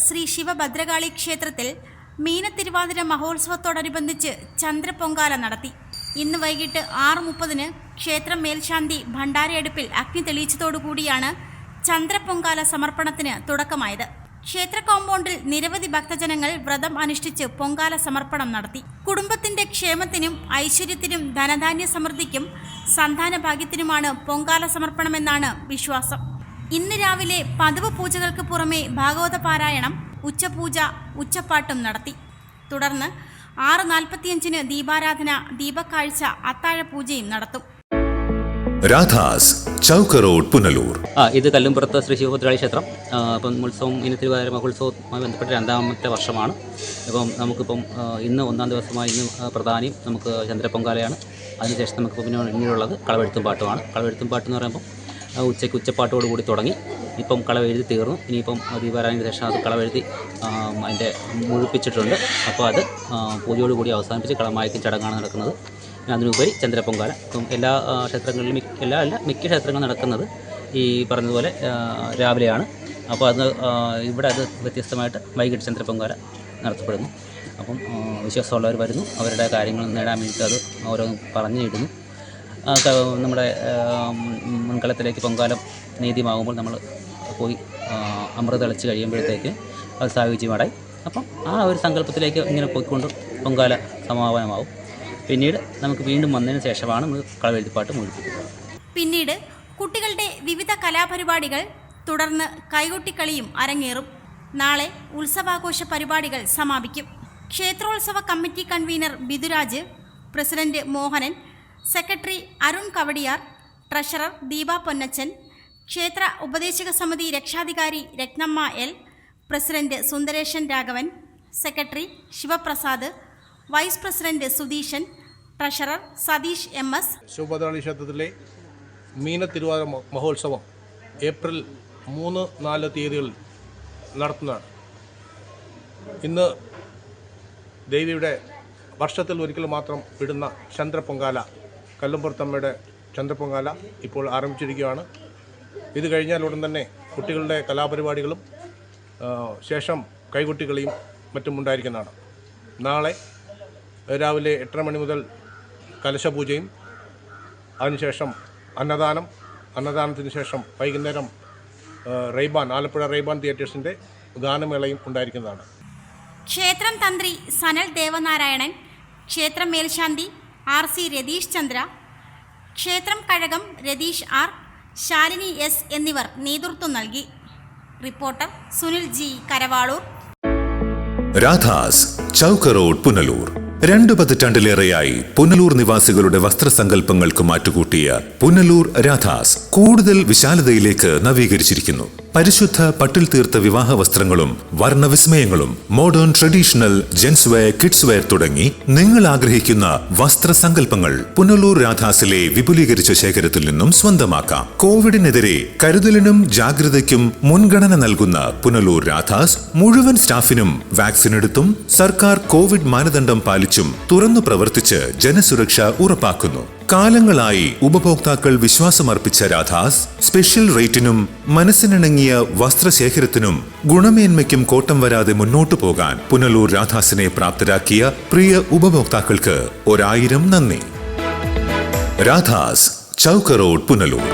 ശ്രീ ശിവഭദ്രകാളി ക്ഷേത്രത്തിൽ മീനത്തിരുവാതിര മഹോത്സവത്തോടനുബന്ധിച്ച് ചന്ദ്രപൊങ്കാല നടത്തി. ഇന്ന് വൈകിട്ട് 6:30 ക്ഷേത്രം മേൽശാന്തി ഭണ്ഡാരയടുപ്പിൽ അഗ്നി തെളിയിച്ചതോടുകൂടിയാണ് ചന്ദ്രപൊങ്കാല സമർപ്പണത്തിന് തുടക്കമായത്. ക്ഷേത്ര കോമ്പൗണ്ടിൽ നിരവധി ഭക്തജനങ്ങൾ വ്രതം അനുഷ്ഠിച്ച് പൊങ്കാല സമർപ്പണം നടത്തി. കുടുംബത്തിന്റെ ക്ഷേമത്തിനും ഐശ്വര്യത്തിനും ധനധാന്യ സമൃദ്ധിക്കും സന്താന ഭാഗ്യത്തിനുമാണ് പൊങ്കാല സമർപ്പണമെന്നാണ് വിശ്വാസം. ഇന്ന് രാവിലെ പതിവ് പൂജകൾക്ക് പുറമെ ഭാഗവത പാരായണം, ഉച്ചപൂജ, ഉച്ചപ്പാട്ടും നടത്തി. തുടർന്ന് 6:45 ദീപാരാധന, ദീപക്കാഴ്ച, അത്താഴ പൂജയും നടത്തും. രാധാസ്, ചൗക്ക് റോഡ്, പുനലൂർ. ഇത് കല്ലുംപുറത്ത് ശ്രീ ശിവഭദ്രകാളി ക്ഷേത്രം. ഇപ്പം ഉത്സവം ഇന്ന് തിരുവാതിര മഹോത്സവവുമായി ബന്ധപ്പെട്ട് 2ാമത്തെ വർഷമാണ്. ഇപ്പം നമുക്കിപ്പം ഇന്ന് 1ാം ദിവസമായി ഇന്ന് പ്രധാനിയും നമുക്ക് ചന്ദ്രപൊങ്കാലയാണ്. അതിനുശേഷം നമുക്കിപ്പോൾ പിന്നീടുള്ളത് കളവെഴുത്തും പാട്ടുമാണ്. കളവെഴുത്തും പാട്ട് എന്ന് പറയുമ്പോൾ ഉച്ചപ്പാട്ടോട് കൂടി തുടങ്ങി. ഇപ്പം കളവെഴുതി തീർന്നു. ഇനിയിപ്പം ദീപാരാധനയ്ക്ക് ശേഷം അത് കളവെഴുതി അതിൻ്റെ മുഴുപ്പിച്ചിട്ടുണ്ട്. അപ്പോൾ അത് പൂജയോടുകൂടി അവസാനിപ്പിച്ച് കളമായ്ക്കും ചടങ്ങാണ് നടക്കുന്നത്. അതിനുപരി ചന്ദ്രപൊങ്കാല ഇപ്പം എല്ലാ ക്ഷേത്രങ്ങളിലും മിക്ക ക്ഷേത്രങ്ങളും നടക്കുന്നത് ഈ പറഞ്ഞതുപോലെ രാവിലെയാണ്. അപ്പോൾ അത് ഇവിടെ അത് വ്യത്യസ്തമായിട്ട് വൈകിട്ട് ചന്ദ്രപൊങ്കാല നടത്തപ്പെടുന്നു. അപ്പം വിശ്വാസമുള്ളവർ വരുന്നു, അവരുടെ കാര്യങ്ങൾ നേടാൻ വേണ്ടിയിട്ട് അത് ഓരോന്നും പറഞ്ഞിടുന്നു. നമ്മുടെ മുൻകളത്തിലേക്ക് പൊങ്കാലം നീതിമാകുമ്പോൾ നമ്മൾ പോയി അമൃത തെളിച്ച് കഴിയുമ്പോഴത്തേക്ക് അത് സായുജ്യമാടായി. അപ്പം ആ ഒരു സങ്കല്പത്തിലേക്ക് ഇങ്ങനെ പോയിക്കൊണ്ട് പൊങ്കാല സമാപനമാവും. പിന്നീട് നമുക്ക് വീണ്ടും വന്നതിന് ശേഷമാണ് നമ്മൾ കളവെഴുത്തിപ്പാട്ട് മുഴുപ്പിക്കുന്നത്. പിന്നീട് കുട്ടികളുടെ വിവിധ കലാപരിപാടികൾ, തുടർന്ന് കൈകൊട്ടിക്കളിയും അരങ്ങേറും. നാളെ ഉത്സവാഘോഷ പരിപാടികൾ സമാപിക്കും. ക്ഷേത്രോത്സവ committee convener Bidhuraj, president Mohanan, secretary Arun Kawdiar, treasurer Deepa Ponnachan, ക്ഷേത്ര ഉപദേശക സമിതി രക്ഷാധികാരി Rathnamma L, president Sundareshan Raghavan, secretary Sivaprasad, vice president Sudheeshan, treasurer Satheesh M S. Sivabhadrakali ക്ഷേത്രത്തിലെ മീനത്തിരുവാതിര മഹോത്സവം ഏപ്രിൽ 3-4 തീയതികളിൽ നടത്തുന്നതാണ്. ഇന്ന് ദേവിയുടെ വർഷത്തിൽ ഒരിക്കൽ മാത്രം ഇടുന്ന ചന്ദ്രപൊങ്കാല, കല്ലുംപുറത്തമ്മയുടെ ചന്ദ്രപൊങ്കാല ഇപ്പോൾ ആരംഭിച്ചിരിക്കുകയാണ്. ഇത് കഴിഞ്ഞാൽ ഉടൻ തന്നെ കുട്ടികളുടെ കലാപരിപാടികളും ശേഷം കൈകൊട്ടികളിയും മറ്റും ഉണ്ടായിരിക്കുന്നതാണ്. നാളെ രാവിലെ 8:30 മണി മുതൽ കലശപൂജയും അതിനുശേഷം അന്നദാനത്തിന് ശേഷം വൈകുന്നേരം ആലപ്പുഴ റെയ്ബാൻ തിയേറ്റേഴ്സിൻ്റെ ഗാനമേളയും ഉണ്ടായിരിക്കുന്നതാണ്. ക്ഷേത്രം തന്ത്രി സനൽ ദേവനാരായണൻ, ക്ഷേത്രം മേൽശാന്തി RC രതീഷ് ചന്ദ്ര, ക്ഷേത്രം കഴകം രതീഷ് R, ശാലിനി S എന്നിവർ നേതൃത്വം നൽകി. Reporter Sunil G, Karavaloor. Radha's, Chowk road, Punalur. 2 പതിറ്റാണ്ടിലേറെയായി പുനലൂർ നിവാസികളുടെ വസ്ത്രസങ്കല്പങ്ങൾക്ക് മാറ്റുകൂട്ടിയ പുനലൂർ രാധാസ് കൂടുതൽ വിശാലതയിലേക്ക് നവീകരിച്ചിരിക്കുന്നു. പരിശുദ്ധ പട്ടിൽ തീർത്ത വിവാഹ വസ്ത്രങ്ങളും വർണ്ണവിസ്മയങ്ങളും, modern, traditional, gents wear, kids wear തുടങ്ങി നിങ്ങൾ ആഗ്രഹിക്കുന്ന വസ്ത്രസങ്കല്പങ്ങൾ പുനലൂർ രാധാസിലെ വിപുലീകരിച്ച ശേഖരത്തിൽ നിന്നും സ്വന്തമാക്കാം. കോവിഡിനെതിരെ കരുതലിനും ജാഗ്രതയ്ക്കും മുൻഗണന നൽകുന്ന പുനലൂർ രാധാസ് മുഴുവൻ സ്റ്റാഫിനും വാക്സിൻ എടുത്തും സർക്കാർ കോവിഡ് മാനദണ്ഡം പാലിച്ചും തുറന്നു പ്രവർത്തിച്ച് ജനസുരക്ഷ ഉറപ്പാക്കുന്നു. കാലങ്ങളായി ഉപഭോക്താക്കൾ വിശ്വാസമർപ്പിച്ച രാധാസ് സ്പെഷ്യൽ റേറ്റിനും മനസ്സിനിണങ്ങിയ വസ്ത്രശേഖരത്തിനും ഗുണമേന്മയ്ക്കും കോട്ടം വരാതെ മുന്നോട്ടു പോകാൻ പുനലൂർ രാധാസിനെ പ്രാപ്തരാക്കിയ പ്രിയ ഉപഭോക്താക്കൾക്ക് 1000 നന്ദി. രാധാസ്, ചൗക്ക് റോഡ്, പുനലൂർ.